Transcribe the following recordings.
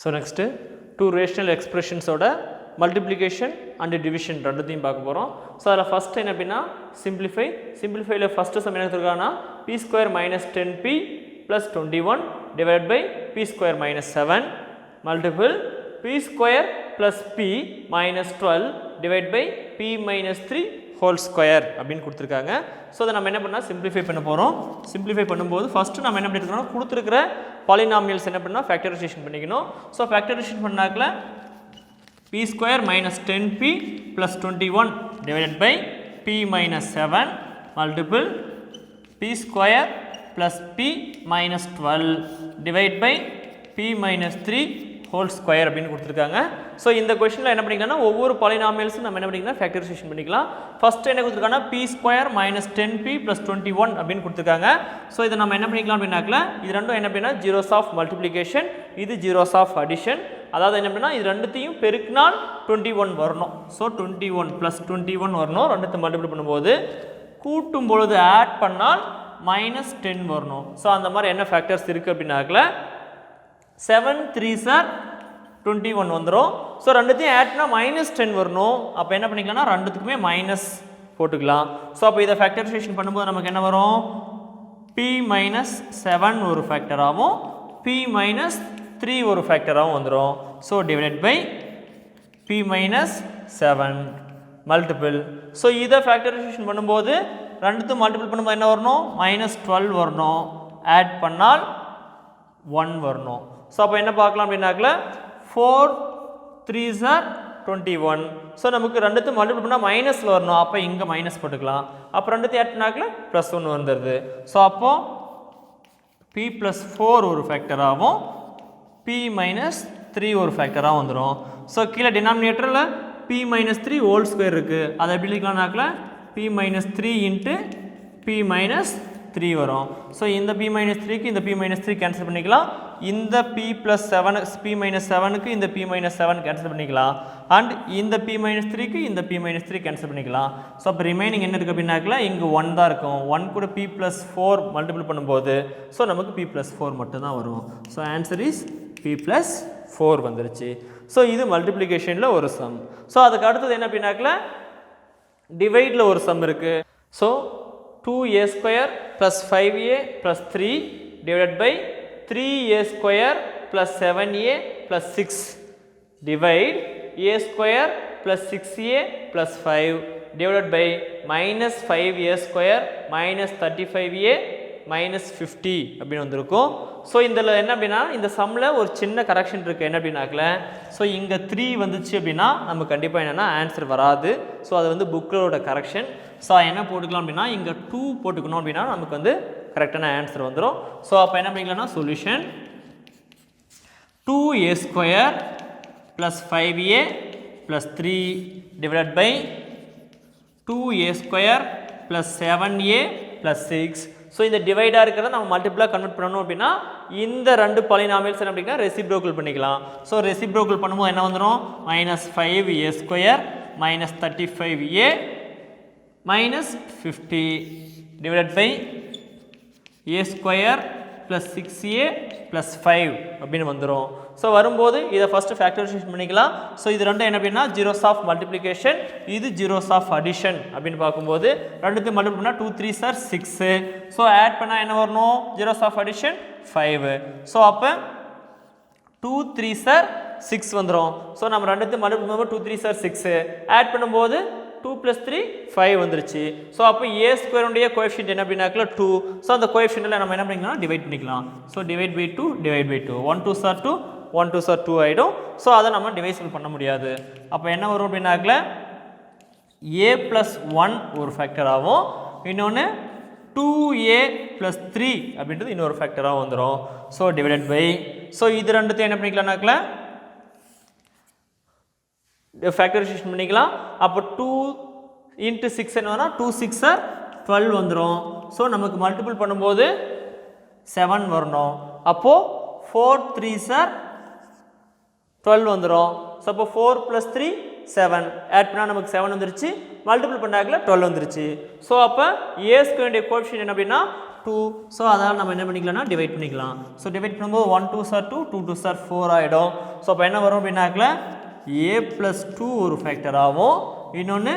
So next, two rational expressions oda multiplication and division ரெண்டுத்தையும் பார்க்க போறோம். So அதல first என்ன அப்படினா simplifyல first sum என்ன கொடுத்திருக்கானா p square minus 10p plus 21 divided by p square minus 7 multiple p square plus p minus 12 divided by p minus 3 whole square அப்படினு கொடுத்திருக்காங்க. So அத நம்ம என்ன பண்ணா simplify பண்ண போறோம். simplify பண்ணும்போது first நம்ம என்ன பண்ணிருக்கோம்னா கொடுத்திருக்கிற polynomials என்ன பண்ணா factorization பண்ணிக்கணும். So factorization பண்ணாக்கல p square minus 10p plus 21 divided by p minus 7 multiple p square plus p minus 12 divided by p minus 3 whole square அப்படினு கொடுத்திருக்காங்க. சோ இந்த क्वेश्चनல என்ன பண்ணிக்கலாம்னா ஒவ்வொரு பாலினாமியல்ஸ் நம்ம என்ன பண்ணிக்கலாம் ஃபேக்டரைசேஷன் பண்ணிக்கலாம். ஃபர்ஸ்ட் என்ன கொடுத்திருக்கானா p square minus 10p plus 21 அப்படினு கொடுத்திருக்காங்க. சோ இத நம்ம என்ன பண்ணிக்கலாம் அப்படினாக்கல இது ரெண்டும் என்ன அப்படினா zeros of multiplication, இது zeros of addition. அதாவது என்ன அப்படினா இது ரெண்டுத்தையும் பெருக்கினால் 21 வரணும். சோ 21 plus 21 வரணும். ரெண்டுத்தையும் மல்டிப்ளை பண்ணும்போது கூட்டும் பொழுது ஆட் பண்ணால் -10 வரணும். சோ அந்த மாதிரி என்ன ஃபேக்டர்ஸ் இருக்கு அப்படினாக்கல 7 3s are 21 வந்துரும். சோ ரெண்டுத்தையும் ஆட்னா -10 வரணும். அப்ப என்ன பண்ணிக்கலாம்னா ரெண்டுத்துக்குமே மைனஸ் போட்டுக்கலாம். சோ அப்ப இத ஃபேக்டரைசேஷன் பண்ணும்போது நமக்கு என்ன வரும் p - 7 ஒரு ஃபேக்டர் ஆகும், p - 3 ஒரு ஃபேக்டர் ஆகும் வந்துரும். So divided by p - 7 multiple. So இத ஃபேக்டரைசேஷன் பண்ணும்போது ரெண்டுத்தையும் மல்டிபிள் பண்ணும்போது என்ன வரணும் -12 வரணும். ஆட் பண்ணால் 1 வரணும். சோ அப்ப என்ன பார்க்கலாம் அப்படினாக்கல 4 3s are 21. சோ நமக்கு ரெண்டுத்தையும் மல்டிபிள் பண்ணா மைனஸ்ல வரணும். அப்ப இங்க மைனஸ் போட்டுக்கலாம். அப்ப ரெண்டுத்தையும் ஆட் பண்ணாக்கல +1 வந்துருது. சோ அப்போ p + 4 ஒரு ஃபேக்டர் ஆகும், p - 3 ஒரு ஃபேக்டரா வந்துரும். சோ கீழ டினாமினேட்டர்ல p - 3 ஹோல் ஸ்கொயர் இருக்கு. அத எப்படி எழுதலாம்னாக்கல p - 3 * p - 3 வரும். சோ இந்த p - 3 க்கு இந்த p - 3 கேன்சல் பண்ணிக்கலாம். இந்த p + 7 p - 7 க்கு இந்த p - 7 கேன்சல் பண்ணிக்கலாம். and இந்த p - 3 க்கு இந்த p - 3 கேன்சல் பண்ணிக்கலாம். சோ அப்ப ரிமைனிங் என்ன இருக்கு அப்படினாக்கல இங்க 1 தான் இருக்கும். 1 கூட p + 4 மல்டிபிள் பண்ணும்போது சோ நமக்கு p + 4 மட்டும் தான் வரும். சோ ஆன்சர் இஸ் p + 4 வந்துருச்சு. சோ இது மல்டிப்ளிகேஷன்ல ஒரு சம். சோ அதுக்கு அடுத்து என்ன அப்படினாக்கல டிவைட்ல ஒரு சம் இருக்கு. So 2a square plus 5a plus 3 divided by 3a square plus 7a plus 6 divide a square plus 6a plus 5 divided by minus 5a square minus 35a minus 50 அப்படின்னு வந்திருக்கும். So இதில் என்ன அப்படின்னா இந்த சம்மில் ஒரு சின்ன கரெக்ஷன் இருக்குது. என்ன அப்படின்னாக்கல ஸோ இங்கே 3 வந்துச்சு அப்படின்னா நம்ம கண்டிப்பாக என்னென்னா ஆன்சர் வராது. ஸோ அது வந்து புக்கோட கரெக்ஷன். ஸோ என்ன போட்டுக்கலாம் அப்படின்னா இங்கே 2 போட்டுக்கணும் அப்படின்னா நமக்கு வந்து கரெக்டான ஆன்சர் வந்துடும். ஸோ அப்போ என்ன பண்ணிக்கலாம்னா solution 2a square plus 5a plus 3 divided by 2a square plus 7a plus 6. So இந்த டிவைடாக இருக்கிறத நம்ம மல்டிபிளாக கன்வெர்ட் பண்ணணும் அப்படின்னா இந்த ரெண்டு பாலினாமியல்ஸ் என்ன அப்படின்னா ரெசிப்ரோக்கல் பண்ணிக்கலாம். ஸோ ரெசிப்ரோக்கல் பண்ணும்போது என்ன வந்துடும் -5a square minus 35a minus 50 divided by a square plus 6a plus 5 அப்படின்னு வந்துடும். ஸோ வரும்போது இதை ஃபஸ்ட்டு ஃபேக்டரைசேஷன் பண்ணிக்கலாம். ஸோ இது ரெண்டும் என்ன அப்படின்னா ஜீரோஸ் ஆஃப் மல்டிப்ளிகேஷன், இது ஜீரோஸ் ஆஃப் அடிஷன் அப்படின்னு பார்க்கும்போது ரெண்டுத்தையும் மல்டிபிள் பண்ணால் 2 3s are 6. ஸோ ஆட் பண்ணால் என்ன வரணும் ஜீரோஸ் ஆஃப் அடிஷன் 5. ஸோ அப்போ 2 3s are 6 வந்துடும். ஸோ நம்ம ரெண்டுத்தையும் மல்டிபிள் பண்ணும்போது 2 3s are 6 ஆட் பண்ணும்போது 2 + 3 5 வந்துருச்சு. ஸோ அப்போ a ஸ்கொயருடைய கோஎஃபிஷியன்ட் என்ன அப்படின்னாக்கல 2. ஸோ அந்த கோஎஃபிஷியன்ட்டில் நம்ம என்ன பண்ணிக்கலாம் டிவைட் பண்ணிக்கலாம். So divide by 2 divide by 2 1 2s are 2 1 2s are 2 ஆகிடும். ஸோ அதை நம்ம டிவைசிபிள் பண்ண முடியாது. அப்போ என்ன வரும் அப்படின்னாக்கல a + 1 ஒரு ஃபேக்டர் ஆகும், இன்னொன்று 2a + 3 அப்படின்றது இன்னொரு ஃபேக்டராக வந்துடும். ஸோ டிவைடட் பை ஸோ இது ரெண்டுத்தையும் என்ன பண்ணிக்கலாம்னாக்கல ஃபேக்டரைசேஷன் பண்ணிக்கலாம். அப்போ 2 × 6 என்ன வரும் 2 6 are 12 வந்துடும். ஸோ நமக்கு மல்டிபிள் பண்ணும்போது 7 வரணும். அப்போது 4 3s are 12 வந்துடும். ஸோ அப்போ 4 + 3 7 ஆட் பண்ணால் நமக்கு 7 வந்துருச்சு, மல்டிபிள் பண்ணாக்கல 12 வந்துருச்சு. ஸோ அப்போ a ஸ்கொயருடைய கோஎஃபிஷியன்ட் என்ன அப்படின்னா 2. ஸோ அதனால் நம்ம என்ன பண்ணிக்கலாம்னா டிவைட் பண்ணிக்கலாம். ஸோ டிவைட் பண்ணும்போது 1 2s are 2, 2 2s are 4 ஆகிடும். ஸோ அப்போ என்ன வரும் அப்படின்னாக்கில் a+2 ஒரு ஃபேக்டர் ஆகும், இன்னொன்று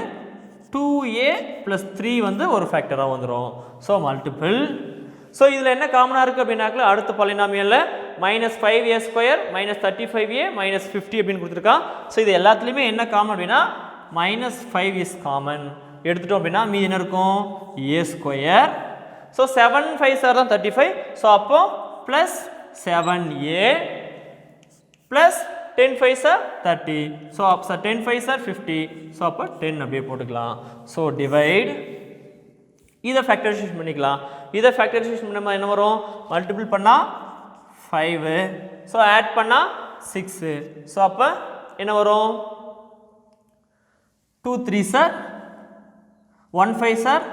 2a+3 வந்து ஒரு ஃபேக்டராக வந்துடும். So multiple. ஸோ இதில் என்ன காமனாக இருக்குது அப்படின்னாக்கில் அடுத்த பாலினாமியலில் -5a² -35a -50 அப்படின்னு கொடுத்துருக்கான். ஸோ இது எல்லாத்துலேயுமே என்ன காமன் அப்படின்னா -5 இஸ் காமன் எடுத்துட்டோம் அப்படின்னா மீதி என்ன இருக்கும் a². ஸோ 7 5s are தான் 35. ஸோ அப்போ plus 7a plus 10 5s are 30. So அப்போ 10 5s are 50. ஸோ அப்போ 10 அப்படியே போட்டுக்கலாம். ஸோ டிவைட், இதை ஃபேக்டரைசேஷன் பண்ணிக்கலாம். இதை ஃபேக்டரைசேஷன் பண்ணால் என்ன வரும், மல்டிபிள் பண்ணால் 5, ஸோ ஆட் பண்ணால் 6. ஸோ அப்போ என்ன வரும் 2 3s are 1 5s are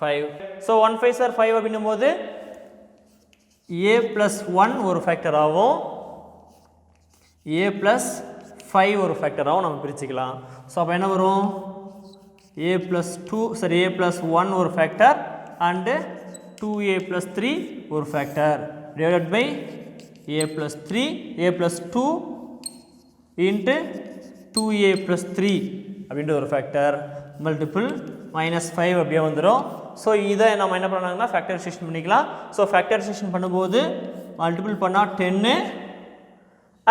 5. So 1 5s are 5 அப்படின்னும் போது a+1 ஒரு ஃபேக்டர் ஆகும், a+5 ஒரு ஃபேக்டர் ஆகும், நம்ம பிரிச்சுக்கலாம். ஸோ அப்போ என்ன வரும் a+1 ஒரு ஃபேக்டர் அண்டு 2a+3 ஒரு factor divided by a+2 into 2a+3 அப்படின்ற ஒரு ஃபேக்டர் மல்டிபிள் -5 அப்படியே வந்துடும். ஸோ இதை நம்ம என்ன பண்ணாங்கன்னா ஃபேக்டரைசேஷன் பண்ணிக்கலாம். ஸோ ஃபேக்டரைசேஷன் பண்ணும்போது மல்டிபிள் பண்ணால் 10,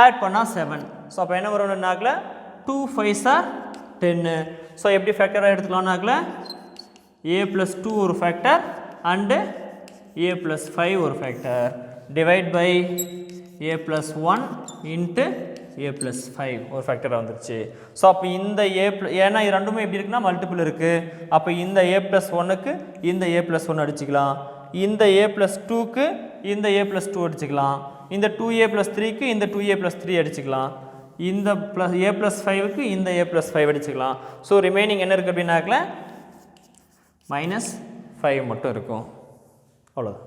ஆட் பண்ணால் 7. ஸோ அப்போ என்ன வரும்னாக்கில் 2 5s are 10. ஸோ எப்படி ஃபேக்டராக எடுத்துக்கலாம்னாக்கில் a+2 ஒரு ஃபேக்டர் அண்டு a+5 ஒரு factor divide by a+1 into a+5 ஒரு ஃபேக்டராக வந்துருச்சு. ஸோ அப்போ இந்த ஏன்னா இது ரெண்டுமே எப்படி இருக்குன்னா மல்டிபிள் இருக்குது. அப்போ இந்த a+1க்கு இந்த a+1 அடிச்சுக்கலாம், இந்த a+2க்கு இந்த a+2 அடிச்சுக்கலாம், இந்த 2a+3க்கு இந்த 2a+3 அடிச்சுக்கலாம், இந்த a+5க்கு இந்த a+5 அடிச்சுக்கலாம். ஸோ ரிமைனிங் என்ன இருக்குது அப்படின்னாக்கில் -5 மட்டும் இருக்கும். அவ்வளோதான்.